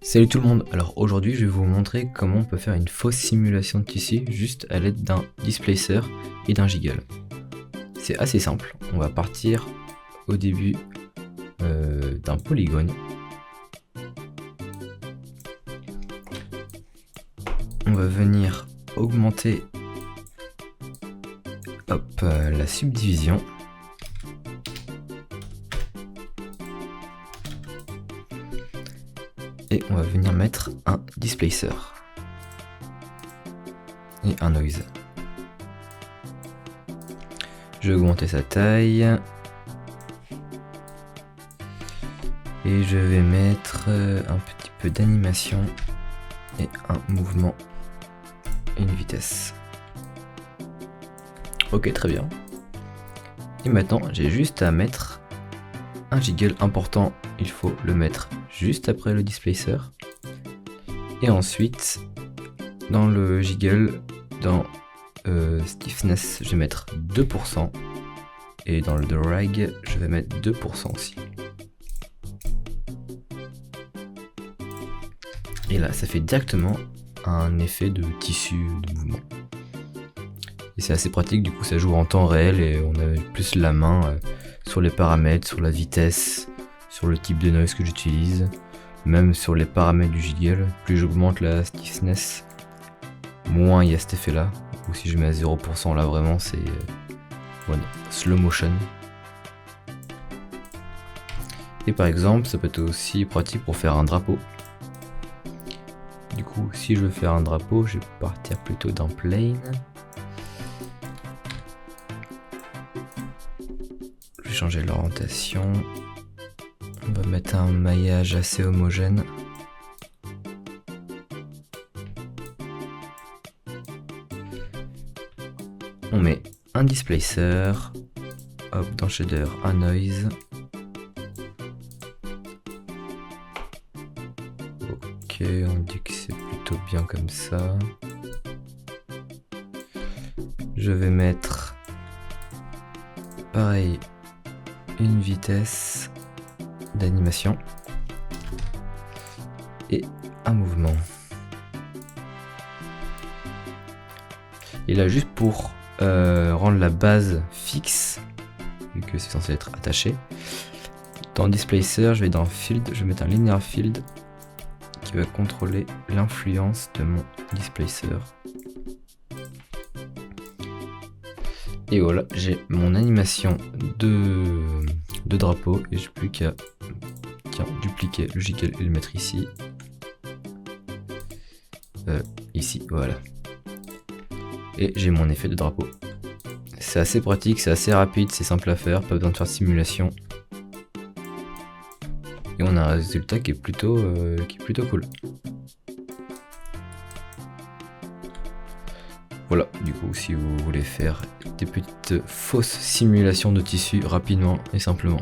Salut tout le monde, alors aujourd'hui je vais vous montrer comment on peut faire une fausse simulation de tissu juste à l'aide d'un displacer et d'un jiggle. C'est assez simple, on va partir au début d'un polygone. On va venir augmenter la subdivision. Et on va venir mettre un displacer et un noise. Je vais augmenter sa taille et je vais mettre un petit peu d'animation et un mouvement et une vitesse. Ok, très bien. Et maintenant j'ai juste à mettre un jiggle important, il faut le mettre juste après le displacer. Et ensuite, dans le jiggle, dans stiffness, je vais mettre 2%. Et dans le drag, je vais mettre 2% aussi. Et là, ça fait directement un effet de tissu de mouvement. Et c'est assez pratique, du coup ça joue en temps réel et on a plus la main sur les paramètres, sur la vitesse, sur le type de noise que j'utilise, même sur les paramètres du jiggle. Plus j'augmente la stiffness, moins il y a cet effet là. Ou si je mets à 0%, là vraiment c'est slow motion. Et par exemple ça peut être aussi pratique pour faire un drapeau. Du coup si je veux faire un drapeau, je vais partir plutôt d'un plane. Je vais changer l'orientation. On va mettre un maillage assez homogène. On met un displacer, hop, dans shader un noise. Ok, on dit que c'est plutôt bien comme ça. Je vais mettre pareil une vitesse d'animation et un mouvement. Et là juste pour rendre la base fixe, vu que c'est censé être attaché, dans displacer je vais dans field, je vais mettre un linear field qui va contrôler l'influence de mon displacer. Et voilà, j'ai mon animation de drapeau et j'ai plus qu'à dupliquer le jiggle et le mettre ici. Ici, voilà. Et j'ai mon effet de drapeau. C'est assez pratique, c'est assez rapide, c'est simple à faire, pas besoin de faire de simulation. Et on a un résultat qui est plutôt cool. Voilà, du coup, si vous voulez faire des petites fausses simulations de tissu rapidement et simplement,